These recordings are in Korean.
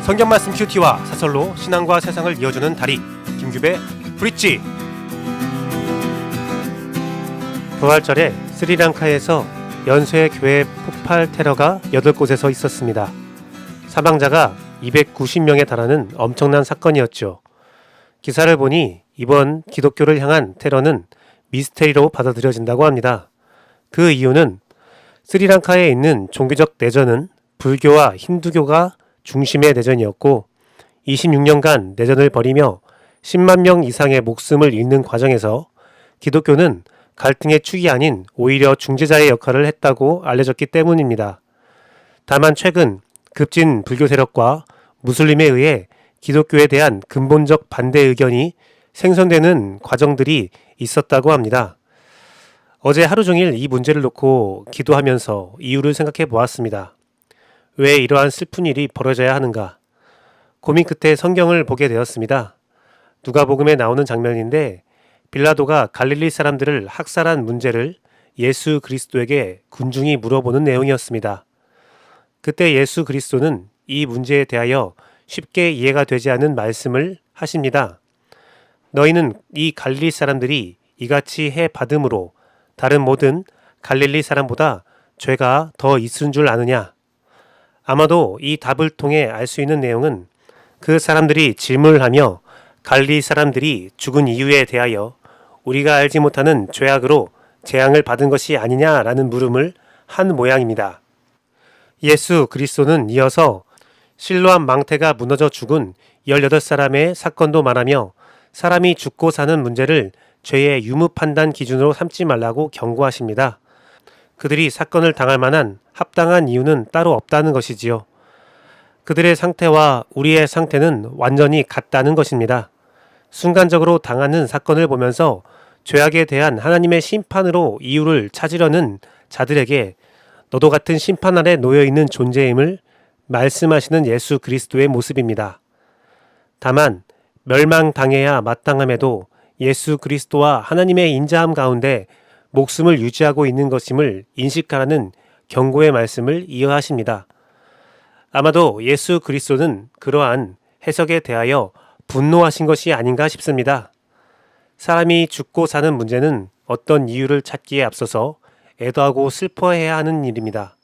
성경 말씀 큐티와 사설로 신앙과 세상을 이어주는 다리 김규배 브릿지. 부활절에 스리랑카에서 연쇄 교회 폭발 테러가 8곳에서 있었습니다. 사망자가 290명에 달하는 엄청난 사건이었죠. 기사를 보니 이번 기독교를 향한 테러는 미스테리로 받아들여진다고 합니다. 그 이유는 스리랑카에 있는 종교적 내전은 불교와 힌두교가 중심의 내전이었고 26년간 내전을 벌이며 10만 명 이상의 목숨을 잃는 과정에서 기독교는 갈등의 축이 아닌 오히려 중재자의 역할을 했다고 알려졌기 때문입니다. 다만 최근 급진 불교 세력과 무슬림에 의해 기독교에 대한 근본적 반대 의견이 생성되는 과정들이 있었다고 합니다. 어제 하루 종일 이 문제를 놓고 기도하면서 이유를 생각해 보았습니다. 왜 이러한 슬픈 일이 벌어져야 하는가? 고민 끝에 성경을 보게 되었습니다. 누가복음에 나오는 장면인데 빌라도가 갈릴리 사람들을 학살한 문제를 예수 그리스도에게 군중이 물어보는 내용이었습니다. 그때 예수 그리스도는 이 문제에 대하여 쉽게 이해가 되지 않는 말씀을 하십니다. 너희는 이 갈릴리 사람들이 이같이 해 받음으로 다른 모든 갈릴리 사람보다 죄가 더 있은 줄 아느냐? 아마도 이 답을 통해 알 수 있는 내용은 그 사람들이 질문을 하며 갈릴리 사람들이 죽은 이유에 대하여 우리가 알지 못하는 죄악으로 재앙을 받은 것이 아니냐라는 물음을 한 모양입니다. 예수 그리스도는 이어서 실로암 망태가 무너져 죽은 18사람의 사건도 말하며 사람이 죽고 사는 문제를 죄의 유무 판단 기준으로 삼지 말라고 경고하십니다. 그들이 사건을 당할 만한 합당한 이유는 따로 없다는 것이지요. 그들의 상태와 우리의 상태는 완전히 같다는 것입니다. 순간적으로 당하는 사건을 보면서 죄악에 대한 하나님의 심판으로 이유를 찾으려는 자들에게 너도 같은 심판 아래 놓여있는 존재임을 말씀하시는 예수 그리스도의 모습입니다. 다만 멸망당해야 마땅함에도 예수 그리스도와 하나님의 인자함 가운데 목숨을 유지하고 있는 것임을 인식하라는 경고의 말씀을 이어하십니다. 아마도 예수 그리스도는 그러한 해석에 대하여 분노하신 것이 아닌가 싶습니다. 사람이 죽고 사는 문제는 어떤 이유를 찾기에 앞서서 애도하고 슬퍼해야 하는 일입니다.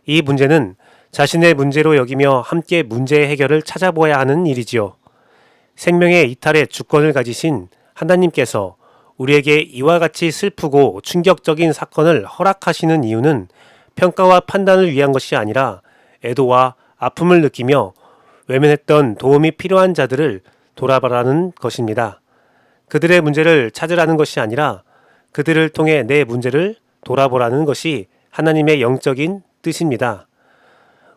이 문제는 자신의 문제로 여기며 함께 문제의 해결을 찾아보아야 하는 일이지요. 생명의 이탈의 주권을 가지신 하나님께서 우리에게 이와 같이 슬프고 충격적인 사건을 허락하시는 이유는 평가와 판단을 위한 것이 아니라 애도와 아픔을 느끼며 외면했던 도움이 필요한 자들을 돌아보라는 것입니다. 그들의 문제를 찾으라는 것이 아니라 그들을 통해 내 문제를 돌아보라는 것이 하나님의 영적인 뜻입니다.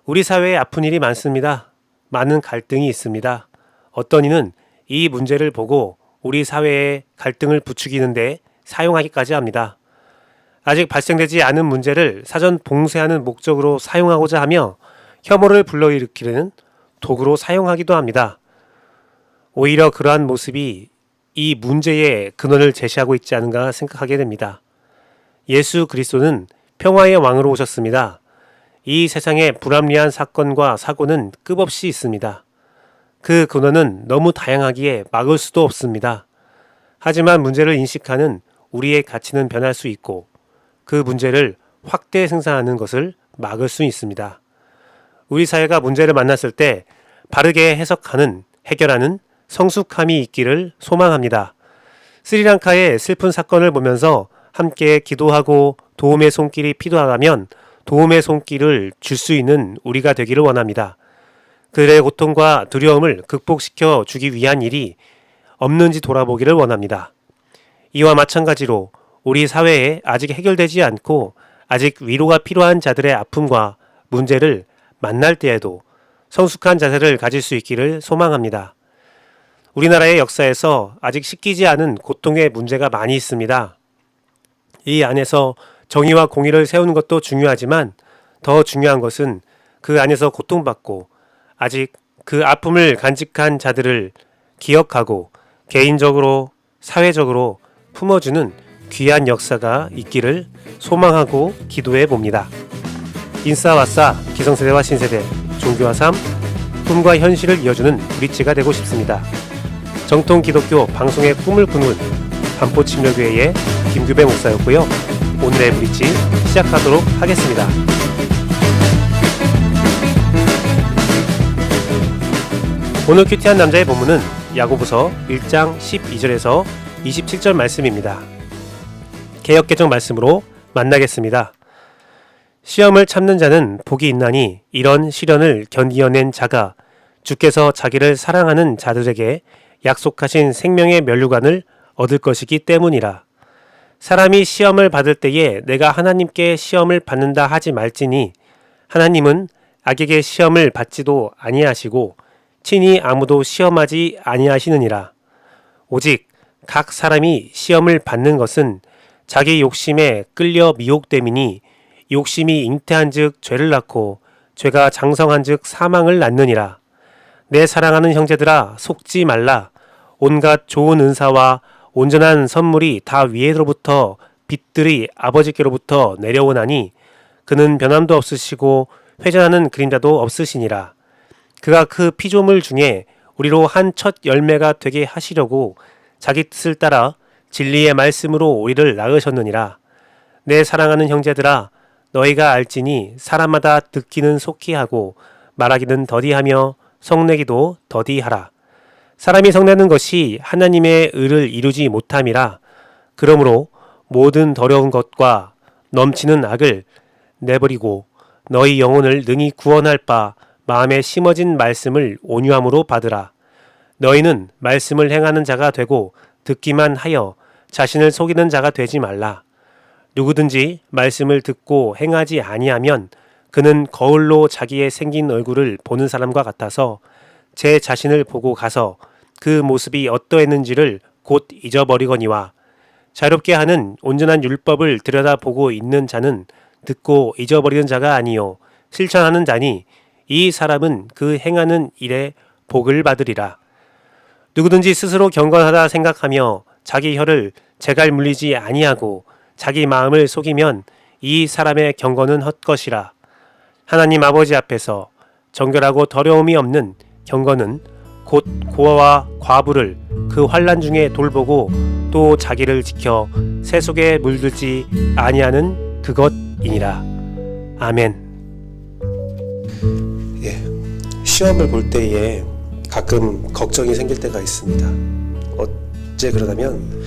우리 사회에 아픈 일이 많습니다. 많은 갈등이 있습니다. 어떤 이는 이 문제를 보고 우리 사회의 갈등을 부추기는데 사용하기까지 합니다. 아직 발생되지 않은 문제를 사전 봉쇄하는 목적으로 사용하고자 하며 혐오를 불러일으키는 도구로 사용하기도 합니다. 오히려 그러한 모습이 이 문제의 근원을 제시하고 있지 않은가 생각하게 됩니다. 예수 그리스도는 평화의 왕으로 오셨습니다. 이 세상의 불합리한 사건과 사고는 끝없이 있습니다. 그 근원은 너무 다양하기에 막을 수도 없습니다. 하지만 문제를 인식하는 우리의 가치는 변할 수 있고 그 문제를 확대 생산하는 것을 막을 수 있습니다. 우리 사회가 문제를 만났을 때 바르게 해석하는, 해결하는 성숙함이 있기를 소망합니다. 스리랑카의 슬픈 사건을 보면서 함께 기도하고 도움의 손길이 필요하다면 도움의 손길을 줄 수 있는 우리가 되기를 원합니다. 그들의 고통과 두려움을 극복시켜 주기 위한 일이 없는지 돌아보기를 원합니다. 이와 마찬가지로 우리 사회에 아직 해결되지 않고 아직 위로가 필요한 자들의 아픔과 문제를 만날 때에도 성숙한 자세를 가질 수 있기를 소망합니다. 우리나라의 역사에서 아직 씻기지 않은 고통의 문제가 많이 있습니다. 이 안에서 정의와 공의를 세우는 것도 중요하지만 더 중요한 것은 그 안에서 고통받고 아직 그 아픔을 간직한 자들을 기억하고 개인적으로, 사회적으로 품어주는 귀한 역사가 있기를 소망하고 기도해 봅니다. 인싸와싸, 기성세대와 신세대, 종교와 삶, 꿈과 현실을 이어주는 브릿지가 되고 싶습니다. 정통 기독교 방송의 꿈을 꾸는 반포침례교회의 김규배 목사였고요. 오늘의 브릿지 시작하도록 하겠습니다. 오늘 큐티한 남자의 본문은 야고보서 1장 12절에서 27절 말씀입니다. 개역개정 말씀으로 만나겠습니다. 시험을 참는 자는 복이 있나니 이런 시련을 견디어낸 자가 주께서 자기를 사랑하는 자들에게 약속하신 생명의 면류관을 얻을 것이기 때문이라. 사람이 시험을 받을 때에 내가 하나님께 시험을 받는다 하지 말지니 하나님은 악에게 시험을 받지도 아니하시고 친히 아무도 시험하지 아니하시느니라. 오직 각 사람이 시험을 받는 것은 자기 욕심에 끌려 미혹됨이니 욕심이 잉태한즉 죄를 낳고 죄가 장성한즉 사망을 낳느니라. 내 사랑하는 형제들아 속지 말라. 온갖 좋은 은사와 온전한 선물이 다 위에로부터 빛들이 아버지께로부터 내려오나니 그는 변함도 없으시고 회전하는 그림자도 없으시니라. 그가 그 피조물 중에 우리로 한 첫 열매가 되게 하시려고 자기 뜻을 따라 진리의 말씀으로 우리를 낳으셨느니라. 내 사랑하는 형제들아 너희가 알지니 사람마다 듣기는 속히 하고 말하기는 더디하며 성내기도 더디하라. 사람이 성내는 것이 하나님의 의를 이루지 못함이라. 그러므로 모든 더러운 것과 넘치는 악을 내버리고 너희 영혼을 능히 구원할 바 마음에 심어진 말씀을 온유함으로 받으라. 너희는 말씀을 행하는 자가 되고 듣기만 하여 자신을 속이는 자가 되지 말라. 누구든지 말씀을 듣고 행하지 아니하면 그는 거울로 자기의 생긴 얼굴을 보는 사람과 같아서 제 자신을 보고 가서 그 모습이 어떠했는지를 곧 잊어버리거니와 자유롭게 하는 온전한 율법을 들여다보고 있는 자는 듣고 잊어버리는 자가 아니요 실천하는 자니 이 사람은 그 행하는 일에 복을 받으리라. 누구든지 스스로 경건하다 생각하며 자기 혀를 재갈 물리지 아니하고 자기 마음을 속이면 이 사람의 경건은 헛것이라. 하나님 아버지 앞에서 정결하고 더러움이 없는 경건은 곧 고아와 과부를 그 환난 중에 돌보고 또 자기를 지켜 새 속에 물들지 아니하는 그것이니라. 아멘. 시험을 볼 때에 가끔 걱정이 생길 때가 있습니다. 어째 그러냐면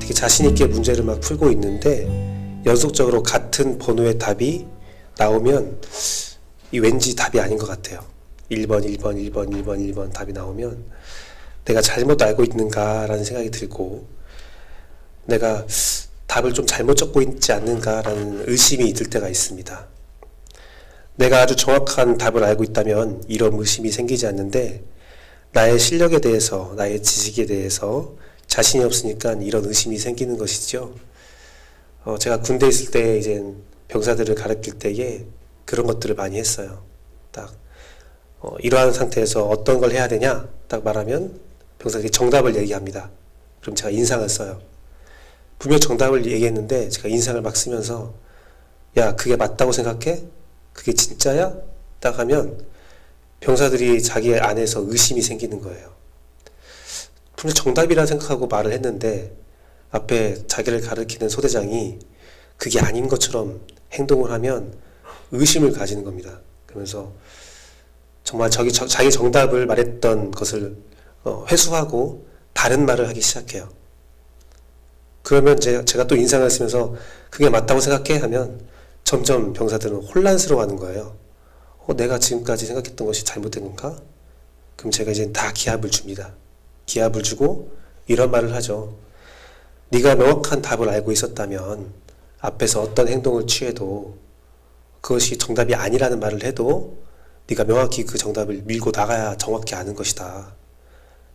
되게 자신 있게 문제를 막 풀고 있는데 연속적으로 같은 번호의 답이 나오면 이 왠지 답이 아닌 것 같아요. 1번, 1번, 1번, 1번, 1번 답이 나오면 내가 잘못 알고 있는가라는 생각이 들고 내가 답을 좀 잘못 적고 있지 않는가라는 의심이 들 때가 있습니다. 내가 아주 정확한 답을 알고 있다면 이런 의심이 생기지 않는데 나의 실력에 대해서, 나의 지식에 대해서 자신이 없으니까 이런 의심이 생기는 것이죠. 제가 군대에 있을 때 이제 병사들을 가르칠 때에 그런 것들을 많이 했어요. 딱 이러한 상태에서 어떤 걸 해야 되냐 딱 말하면 병사들이 정답을 얘기합니다. 그럼 제가 인상을 써요. 분명 정답을 얘기했는데 제가 인상을 막 쓰면서 야 그게 맞다고 생각해? 그게 진짜야? 딱 하면 병사들이 자기 안에서 의심이 생기는 거예요. 분명 정답이라 생각하고 말을 했는데 앞에 자기를 가르치는 소대장이 그게 아닌 것처럼 행동을 하면 의심을 가지는 겁니다. 그러면서 정말 자기 정답을 말했던 것을 회수하고 다른 말을 하기 시작해요. 그러면 제가 또 인상을 쓰면서 그게 맞다고 생각해? 하면 점점 병사들은 혼란스러워하는 거예요. 내가 지금까지 생각했던 것이 잘못된 건가? 그럼 제가 이제 다 기합을 줍니다. 기합을 주고 이런 말을 하죠. 네가 명확한 답을 알고 있었다면 앞에서 어떤 행동을 취해도 그것이 정답이 아니라는 말을 해도 네가 명확히 그 정답을 밀고 나가야 정확히 아는 것이다.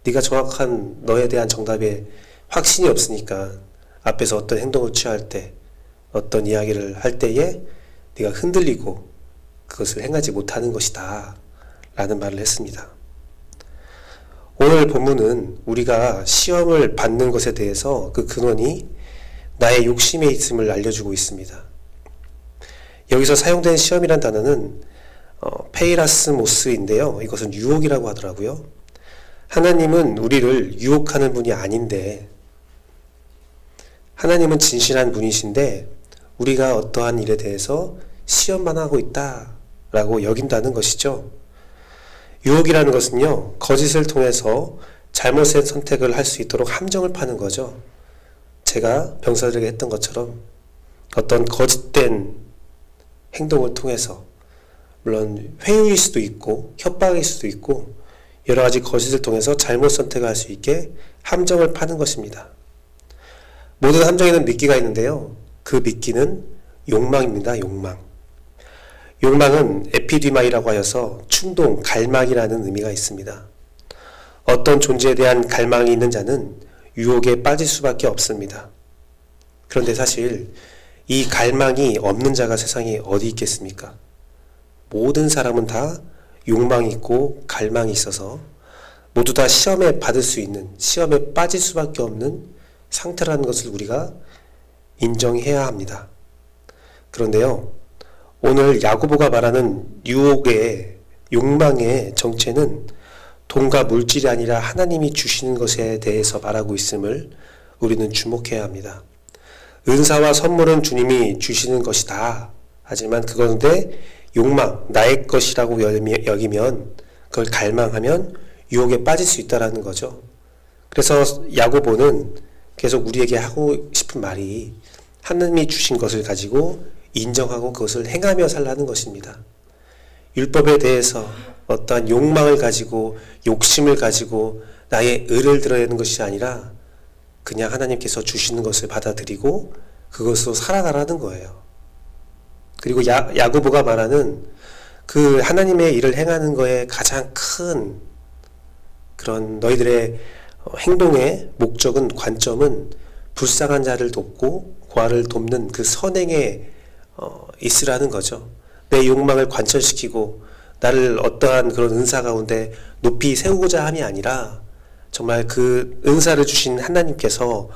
네가 정확한 너에 대한 정답에 확신이 없으니까 앞에서 어떤 행동을 취할 때 어떤 이야기를 할 때에 네가 흔들리고 그것을 행하지 못하는 것이다 라는 말을 했습니다. 오늘 본문은 우리가 시험을 받는 것에 대해서 그 근원이 나의 욕심에 있음을 알려주고 있습니다. 여기서 사용된 시험이란 단어는 페이라스모스인데요. 이것은 유혹이라고 하더라고요. 하나님은 우리를 유혹하는 분이 아닌데, 하나님은 진실한 분이신데 우리가 어떠한 일에 대해서 시험만 하고 있다라고 여긴다는 것이죠. 유혹이라는 것은요, 거짓을 통해서 잘못된 선택을 할 수 있도록 함정을 파는 거죠. 제가 병사들에게 했던 것처럼 어떤 거짓된 행동을 통해서, 물론 회유일 수도 있고 협박일 수도 있고 여러 가지 거짓을 통해서 잘못 선택을 할 수 있게 함정을 파는 것입니다. 모든 함정에는 미끼가 있는데요. 그 미끼는 욕망입니다. 욕망. 욕망은 에피디마이라고 하여서 충동, 갈망이라는 의미가 있습니다. 어떤 존재에 대한 갈망이 있는 자는 유혹에 빠질 수밖에 없습니다. 그런데 사실 이 갈망이 없는 자가 세상에 어디 있겠습니까? 모든 사람은 다 욕망이 있고 갈망이 있어서 모두 다 시험에 받을 수 있는, 시험에 빠질 수밖에 없는 상태라는 것을 우리가 인정해야 합니다. 그런데요, 오늘 야고보가 말하는 유혹의, 욕망의 정체는 돈과 물질이 아니라 하나님이 주시는 것에 대해서 말하고 있음을 우리는 주목해야 합니다. 은사와 선물은 주님이 주시는 것이다. 하지만 그건데 욕망, 나의 것이라고 여기면, 그걸 갈망하면 유혹에 빠질 수 있다는 거죠. 그래서 야고보는 계속 우리에게 하고 싶은 말이 하나님이 주신 것을 가지고 인정하고 그것을 행하며 살라는 것입니다. 율법에 대해서 어떠한 욕망을 가지고 욕심을 가지고 나의 의를 드러내는 것이 아니라 그냥 하나님께서 주시는 것을 받아들이고 그것으로 살아가라는 거예요. 그리고 야고보가 말하는 그 하나님의 일을 행하는 거에 가장 큰 그런 너희들의 행동의 목적은, 관점은 불쌍한 자를 돕고 고아를 돕는 그 선행에 있으라는 거죠. 내 욕망을 관철시키고 나를 어떠한 그런 은사 가운데 높이 세우고자 함이 아니라 정말 그 은사를 주신 하나님께서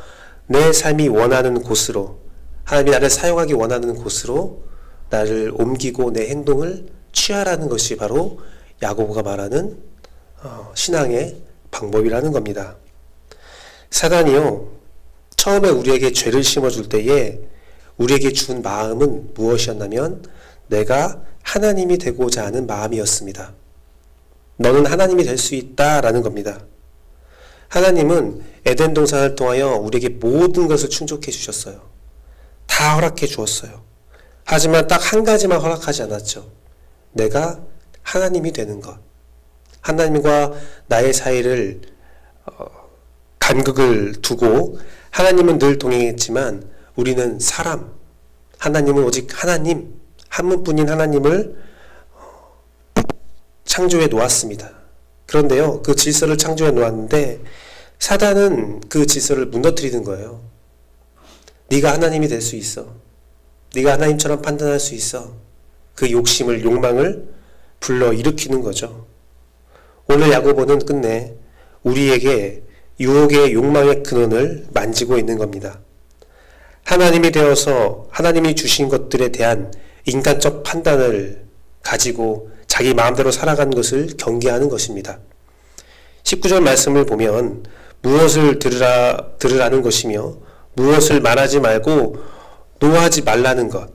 내 삶이 원하는 곳으로, 하나님이 나를 사용하기 원하는 곳으로 나를 옮기고 내 행동을 취하라는 것이 바로 야고보가 말하는 신앙의 방법이라는 겁니다. 사단이요, 처음에 우리에게 죄를 심어줄 때에 우리에게 준 마음은 무엇이었냐면 내가 하나님이 되고자 하는 마음이었습니다. 너는 하나님이 될 수 있다라는 겁니다. 하나님은 에덴 동산을 통하여 우리에게 모든 것을 충족해 주셨어요. 다 허락해 주었어요. 하지만 딱 한 가지만 허락하지 않았죠. 내가 하나님이 되는 것. 하나님과 나의 사이를 간극을 두고 하나님은 늘 동행했지만 우리는 사람, 하나님은 오직 하나님, 한 분뿐인 하나님을 창조해 놓았습니다. 그런데요, 그 질서를 창조해 놓았는데 사단은 그 질서를 무너뜨리는 거예요. 네가 하나님이 될 수 있어. 네가 하나님처럼 판단할 수 있어. 그 욕심을, 욕망을 불러일으키는 거죠. 오늘 야고보는 끝내 우리에게 유혹의 욕망의 근원을 만지고 있는 겁니다. 하나님이 되어서 하나님이 주신 것들에 대한 인간적 판단을 가지고 자기 마음대로 살아가는 것을 경계하는 것입니다. 19절 말씀을 보면 무엇을 들으라는 것이며 무엇을 말하지 말고 노하지 말라는 것.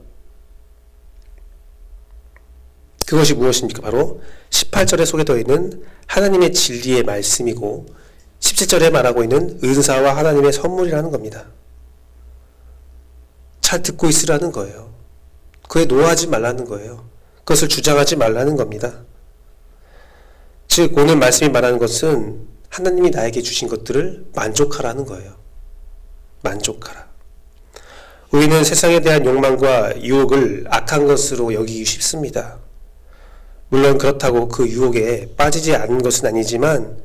그것이 무엇입니까? 바로 18절에 소개되어 있는 하나님의 진리의 말씀이고 17절에 말하고 있는 은사와 하나님의 선물이라는 겁니다. 잘 듣고 있으라는 거예요. 그에 노하지 말라는 거예요. 그것을 주장하지 말라는 겁니다. 즉 오늘 말씀이 말하는 것은 하나님이 나에게 주신 것들을 만족하라는 거예요. 만족하라. 우리는 세상에 대한 욕망과 유혹을 악한 것으로 여기기 쉽습니다. 물론 그렇다고 그 유혹에 빠지지 않는 것은 아니지만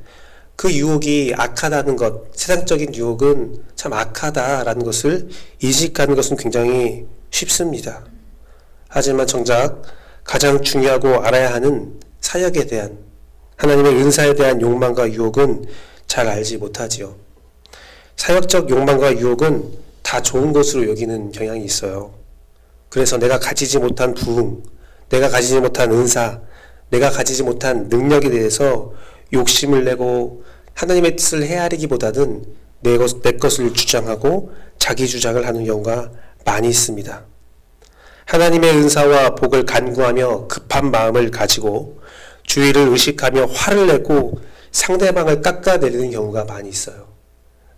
그 유혹이 악하다는 것, 세상적인 유혹은 참 악하다라는 것을 인식하는 것은 굉장히 쉽습니다. 하지만 정작 가장 중요하고 알아야 하는 사역에 대한, 하나님의 은사에 대한 욕망과 유혹은 잘 알지 못하지요. 사역적 욕망과 유혹은 다 좋은 것으로 여기는 경향이 있어요. 그래서 내가 가지지 못한 부흥, 내가 가지지 못한 은사, 내가 가지지 못한 능력에 대해서 욕심을 내고 하나님의 뜻을 헤아리기보다는 내 것을 주장하고 자기 주장을 하는 경우가 많이 있습니다. 하나님의 은사와 복을 간구하며 급한 마음을 가지고 주의를 의식하며 화를 내고 상대방을 깎아내리는 경우가 많이 있어요.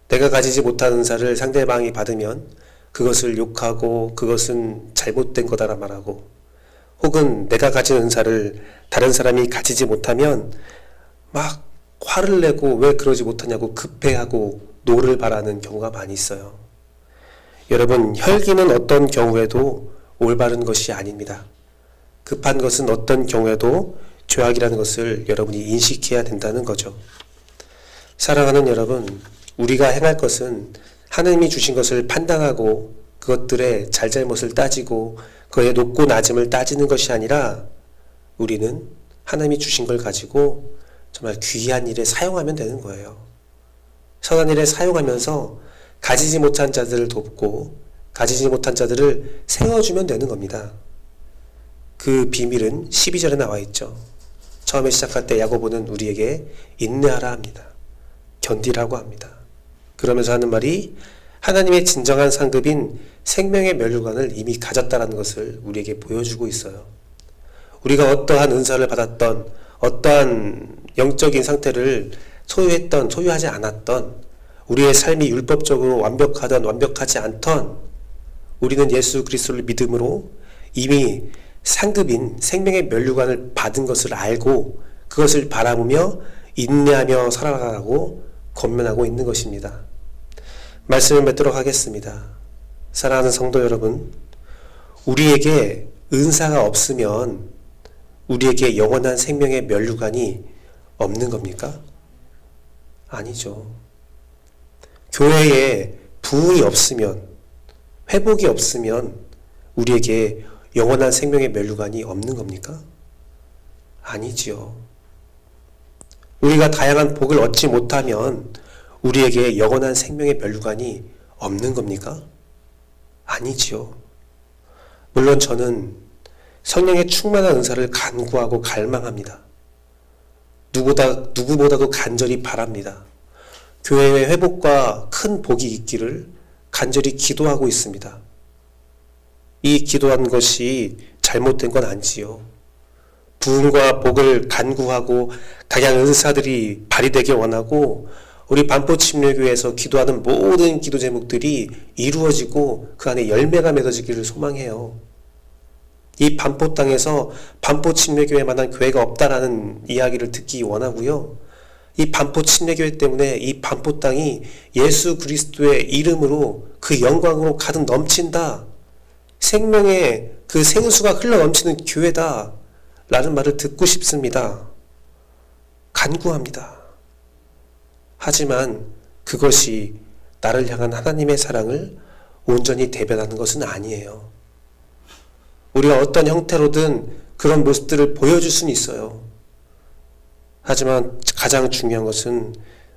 내가 가지지 못한 은사를 상대방이 받으면 그것을 욕하고 그것은 잘못된 거다라 말하고, 혹은 내가 가진 은사를 다른 사람이 가지지 못하면 막 화를 내고 왜 그러지 못하냐고 급해하고 노를 바라는 경우가 많이 있어요. 여러분, 혈기는 어떤 경우에도 올바른 것이 아닙니다. 급한 것은 어떤 경우에도 죄악이라는 것을 여러분이 인식해야 된다는 거죠. 사랑하는 여러분, 우리가 행할 것은 하나님이 주신 것을 판단하고 그것들의 잘잘못을 따지고 그의 높고 낮음을 따지는 것이 아니라, 우리는 하나님이 주신 걸 가지고 정말 귀한 일에 사용하면 되는 거예요. 선한 일에 사용하면서 가지지 못한 자들을 돕고 가지지 못한 자들을 세워주면 되는 겁니다. 그 비밀은 12절에 나와 있죠. 처음에 시작할 때 야고보는 우리에게 인내하라 합니다. 견디라고 합니다. 그러면서 하는 말이 하나님의 진정한 상급인 생명의 면류관을 이미 가졌다는 것을 우리에게 보여주고 있어요. 우리가 어떠한 은사를 받았던, 어떠한 영적인 상태를 소유했던, 소유하지 않았던, 우리의 삶이 율법적으로 완벽하던, 완벽하지 않던, 우리는 예수 그리스도를 믿음으로 이미 상급인 생명의 면류관을 받은 것을 알고 그것을 바라보며 인내하며 살아가고 권면하고 있는 것입니다. 말씀을 맺도록 하겠습니다. 사랑하는 성도 여러분, 우리에게 은사가 없으면 우리에게 영원한 생명의 면류관이 없는 겁니까? 아니죠. 교회에 부흥이 없으면, 회복이 없으면 우리에게 영원한 생명의 면류관이 없는 겁니까? 아니지요. 우리가 다양한 복을 얻지 못하면 우리에게 영원한 생명의 면류관이 없는 겁니까? 아니지요. 물론 저는 성령의 충만한 은사를 간구하고 갈망합니다. 누구보다도 간절히 바랍니다. 교회의 회복과 큰 복이 있기를 간절히 기도하고 있습니다. 이 기도한 것이 잘못된 건 아니지요. 부흥과 복을 간구하고 다양한 은사들이 발휘되길 원하고, 우리 반포침례교회에서 기도하는 모든 기도 제목들이 이루어지고 그 안에 열매가 맺어지기를 소망해요. 이 반포 땅에서 반포침례교회만한 교회가 없다라는 이야기를 듣기 원하고요. 이 반포침례교회 때문에 이 반포 땅이 예수 그리스도의 이름으로 그 영광으로 가득 넘친다, 생명의 그 생수가 흘러 넘치는 교회다 라는 말을 듣고 싶습니다. 간구합니다. 하지만 그것이 나를 향한 하나님의 사랑을 온전히 대변하는 것은 아니에요. 우리가 어떤 형태로든 그런 모습들을 보여줄 수는 있어요. 하지만 가장 중요한 것은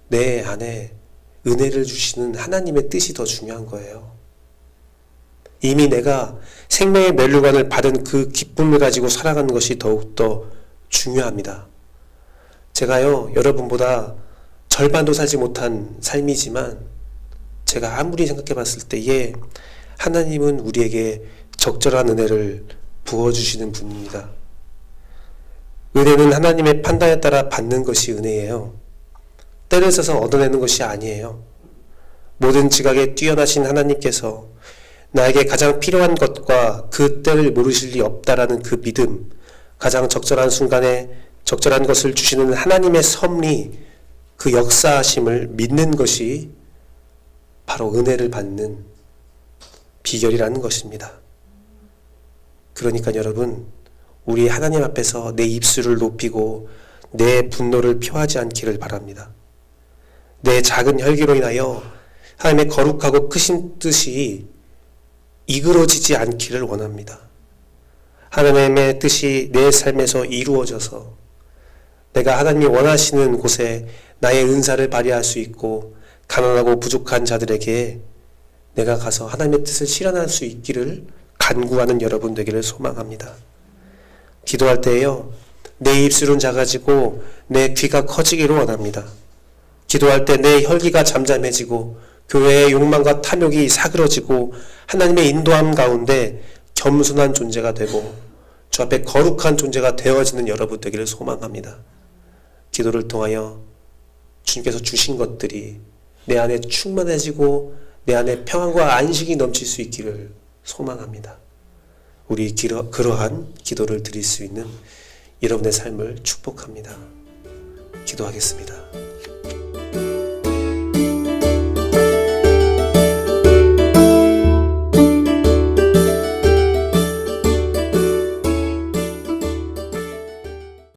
내 안에 은혜를 주시는 하나님의 뜻이 더 중요한 거예요. 이미 내가 생명의 면류관을 받은 그 기쁨을 가지고 살아가는 것이 더욱더 중요합니다. 제가요, 여러분보다 절반도 살지 못한 삶이지만 제가 아무리 생각해 봤을 때에 하나님은 우리에게 적절한 은혜를 부어주시는 분입니다. 은혜는 하나님의 판단에 따라 받는 것이 은혜예요. 때를 써서 얻어내는 것이 아니에요. 모든 지각에 뛰어나신 하나님께서 나에게 가장 필요한 것과 그 때를 모르실 리 없다라는 그 믿음, 가장 적절한 순간에 적절한 것을 주시는 하나님의 섭리, 그 역사하심을 믿는 것이 바로 은혜를 받는 비결이라는 것입니다. 그러니까 여러분, 우리 하나님 앞에서 내 입술을 높이고 내 분노를 표하지 않기를 바랍니다. 내 작은 혈기로 인하여 하나님의 거룩하고 크신 뜻이 이그러지지 않기를 원합니다. 하나님의 뜻이 내 삶에서 이루어져서 내가 하나님이 원하시는 곳에 나의 은사를 발휘할 수 있고, 가난하고 부족한 자들에게 내가 가서 하나님의 뜻을 실현할 수 있기를 간구하는 여러분 되기를 소망합니다. 기도할 때에요, 내 입술은 작아지고 내 귀가 커지기를 원합니다. 기도할 때 내 혈기가 잠잠해지고 교회의 욕망과 탐욕이 사그러지고 하나님의 인도함 가운데 겸손한 존재가 되고 주 앞에 거룩한 존재가 되어지는 여러분 되기를 소망합니다. 기도를 통하여 주님께서 주신 것들이 내 안에 충만해지고 내 안에 평안과 안식이 넘칠 수 있기를 소망합니다. 우리 그러한 기도를 드릴 수 있는 여러분의 삶을 축복합니다. 기도하겠습니다.